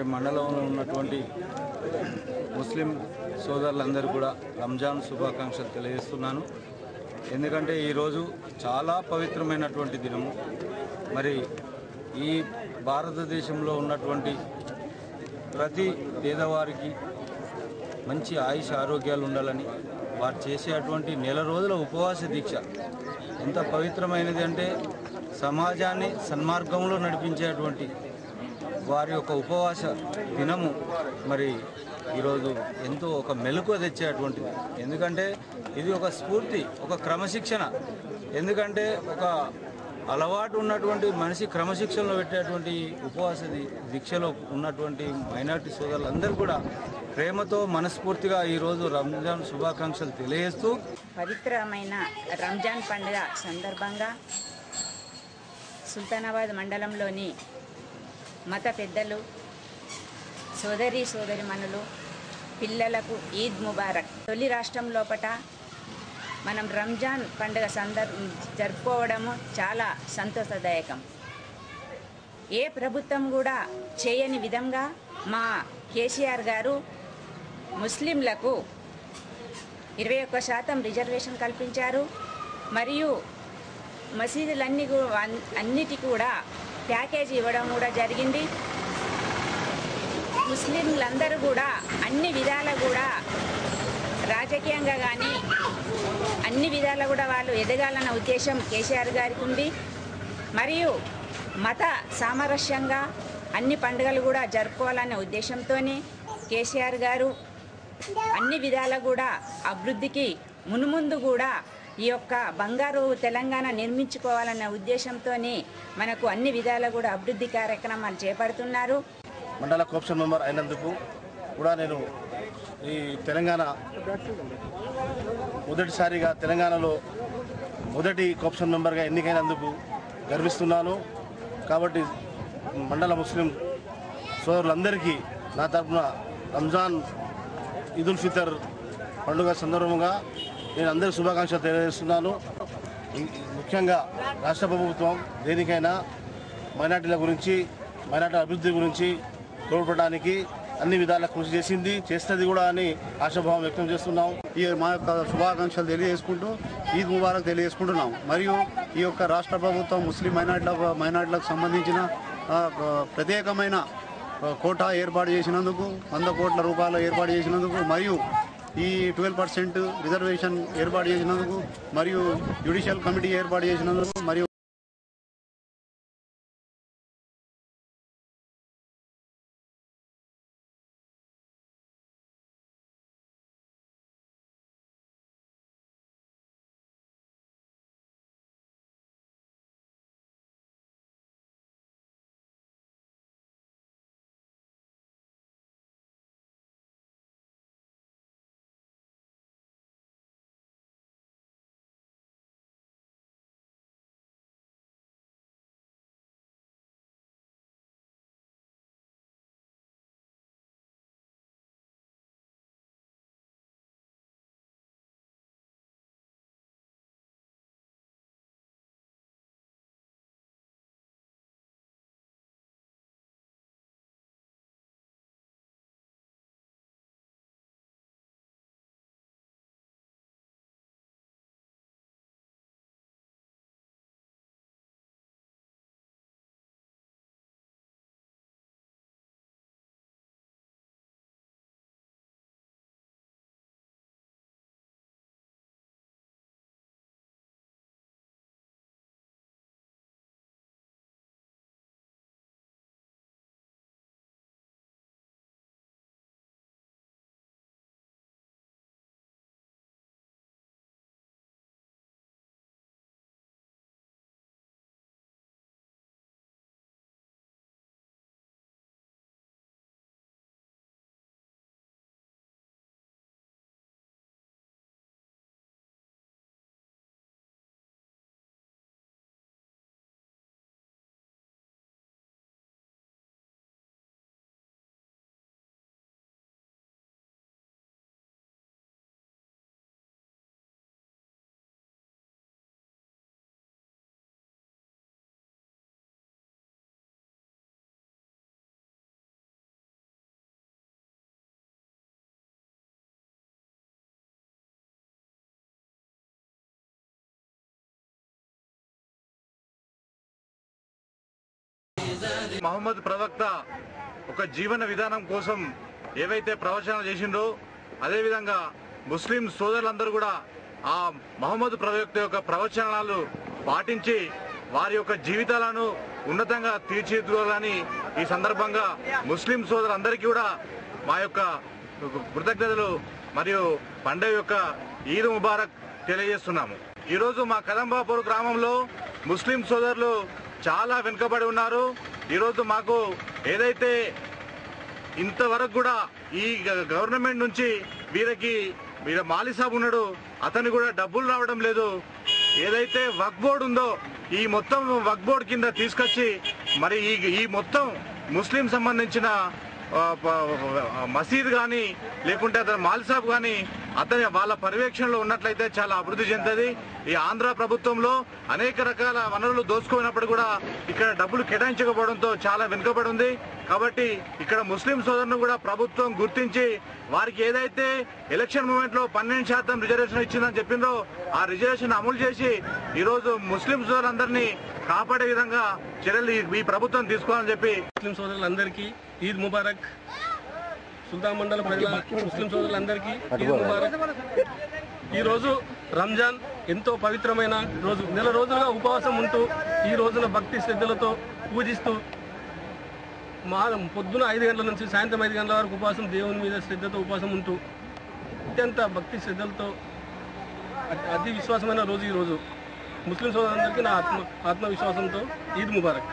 మండలంలో ఉన్నటువంటి ముస్లిం సోదరులందరూ కూడా రంజాన్ శుభాకాంక్షలు తెలియజేస్తున్నాను. ఎందుకంటే ఈరోజు చాలా పవిత్రమైనటువంటి దినము. మరి ఈ భారతదేశంలో ఉన్నటువంటి ప్రతి పేదవారికి మంచి ఆయుష ఆరోగ్యాలు ఉండాలని వారు చేసేటువంటి నెల రోజుల ఉపవాస దీక్ష ఎంత పవిత్రమైనది అంటే సమాజాన్ని సన్మార్గంలో నడిపించేటువంటి వారి యొక్క ఉపవాస దినము మరి ఈరోజు ఎంతో ఒక మెలకువ తెచ్చేటువంటిది. ఎందుకంటే ఇది ఒక స్ఫూర్తి, ఒక క్రమశిక్షణ. ఎందుకంటే ఒక అలవాటు ఉన్నటువంటి మనిషి క్రమశిక్షణలో పెట్టేటువంటి ఉపవాస దీక్షలో ఉన్నటువంటి మైనారిటీ సోదరులందరూ కూడా ప్రేమతో మనస్ఫూర్తిగా ఈరోజు రంజాన్ శుభాకాంక్షలు తెలియజేస్తూ పవిత్రమైన రంజాన్ పండుగ సందర్భంగా సుల్తానాబాద్ మండలంలోని మత పెద్దలు, సోదరీమణులు, పిల్లలకు ఈద్ ముబారక్. తొలి రాష్ట్రం లోపట మనం రంజాన్ పండుగ జరుపుకోవడము చాలా సంతోషదాయకం. ఏ ప్రభుత్వం కూడా చేయని విధంగా మా కేసీఆర్ గారు ముస్లింలకు 21% రిజర్వేషన్ కల్పించారు. మరియు మసీదులన్నీ అన్నిటి కూడా ప్యాకేజీ ఇవ్వడం కూడా జరిగింది. ముస్లింలందరూ కూడా అన్ని విధాలా కూడా రాజకీయంగా కానీ అన్ని విధాలా కూడా వాళ్ళు ఎదగాలన్న ఉద్దేశం కేసీఆర్ గారికి ఉంది. మరియు మత సామరస్యంగా అన్ని పండుగలు కూడా జరుపుకోవాలనే ఉద్దేశంతోనే కేసీఆర్ గారు అన్ని విధాలా కూడా అభివృద్ధికి మునుముందు కూడా ఈ యొక్క బంగారు తెలంగాణ నిర్మించుకోవాలన్న ఉద్దేశంతోనే మనకు అన్ని విధాలా కూడా అభివృద్ధి కార్యక్రమాలు చేపడుతున్నారు. మండల కోఆప్షన్ మెంబర్ అయినందుకు కూడా నేను ఈ తెలంగాణ మొదటిసారిగా తెలంగాణలో మొదటి కోఆప్షన్ మెంబర్గా ఎన్నికైనందుకు గర్విస్తున్నాను. కాబట్టి మండల ముస్లిం సోదరులందరికీ నా తరఫున రంజాన్ ఈదుల్ ఫితర్ పండుగ సందర్భంగా నేను అందరికీ శుభాకాంక్షలు తెలియజేస్తున్నాను. ముఖ్యంగా రాష్ట్ర ప్రభుత్వం దేనికైనా మైనార్టీల గురించి, మైనార్టీల అభివృద్ధి గురించి తోడ్పడడానికి అన్ని విధాలా కృషి చేస్తుంది కూడా అని ఆశాభావం వ్యక్తం చేస్తున్నాం. ఈ మా యొక్క శుభాకాంక్షలు తెలియజేసుకుంటూ ఈద్ ముబారక్ తెలియజేసుకుంటున్నాం. మరియు ఈ యొక్క రాష్ట్ర ప్రభుత్వం ముస్లిం మైనార్టీలకు సంబంధించిన ప్రత్యేకమైన కోటా ఏర్పాటు చేసినందుకు, 100 కోట్ల రూపాయలు ఏర్పాటు చేసినందుకు, మరియు ఈ 12% రిజర్వేషన్ ఏర్పాటు చేసినందుకు, మరియు జ్యుడిషియల్ కమిటీ ఏర్పాటు చేసినందుకు, మరియు మహమ్మద్ ప్రవక్త ఒక జీవన విధానం కోసం ఏవైతే ప్రవచనాలు చేసిండో అదేవిధంగా ముస్లిం సోదరులందరూ కూడా ఆ మహమ్మద్ ప్రవక్త యొక్క ప్రవచనాలు పాటించి వారి యొక్క జీవితాలను ఉన్నతంగా తీర్చిదిద్దాలని ఈ సందర్భంగా ముస్లిం సోదరులందరికీ కూడా మా యొక్క కృతజ్ఞతలు మరియు పండుగ యొక్క ఈద్ ముబారక్ తెలియజేస్తున్నాము. ఈరోజు మా కదంబాపూర్ గ్రామంలో ముస్లిం సోదరులు చాలా వెనుకబడి ఉన్నారు. ఈరోజు మాకు ఏదైతే ఇంతవరకు కూడా ఈ గవర్నమెంట్ నుంచి వీర మాలిసాబ్ ఉన్నాడు, అతను కూడా డబ్బులు రావడం లేదు. ఏదైతే వక్ఫ్ బోర్డు ఉందో ఈ మొత్తం వక్ఫ్ బోర్డు కింద తీసుకొచ్చి మరి ఈ మొత్తం ముస్లిం సంబంధించిన మసీద్ కానీ లేకుంటే అతను మాలిసాబ్ కానీ అతని వాళ్ళ పర్యవేక్షణలో ఉన్నట్లయితే చాలా అభివృద్ధి చెందుతుంది. ఈ ఆంధ్ర ప్రభుత్వంలో అనేక రకాల వనరులు దోచుకున్నప్పుడు కూడా ఇక్కడ డబ్బులు కేటాయించకపోవడంతో చాలా వెనుకబడి ఉంది. కాబట్టి ఇక్కడ ముస్లిం సోదరులను కూడా ప్రభుత్వం గుర్తించి వారికి ఏదైతే ఎలక్షన్ మూమెంట్ లో 12% రిజర్వేషన్ ఇచ్చిందని చెప్పిందో ఆ రిజర్వేషన్ అమలు చేసి ఈరోజు ముస్లిం సోదరులందరినీ కాపాడే విధంగా చర్యలు ఈ ప్రభుత్వం తీసుకోవాలని చెప్పి ముస్లిం సోదరులందరికీ ఈద్ ముబారక్. సుల్తాన్ మండల ప్రజల ముస్లిం సోదరులందరికీ ఈద్ ముబారక్. ఈరోజు రంజాన్ ఎంతో పవిత్రమైన రోజు. నెల రోజులుగా ఉపవాసం ఉంటూ ఈ రోజున భక్తి శ్రద్ధలతో పూజిస్తూ పొద్దున 5 గంటల నుంచి సాయంత్రం 5 గంటల వరకు ఉపవాసం, దేవుని మీద శ్రద్ధతో ఉపవాసం ఉంటూ అత్యంత భక్తి శ్రద్ధలతో అతి విశ్వాసమైన రోజు ఈరోజు. ముస్లిం సోదరులందరికీ నా ఆత్మవిశ్వాసంతో ఈద్ ముబారక్.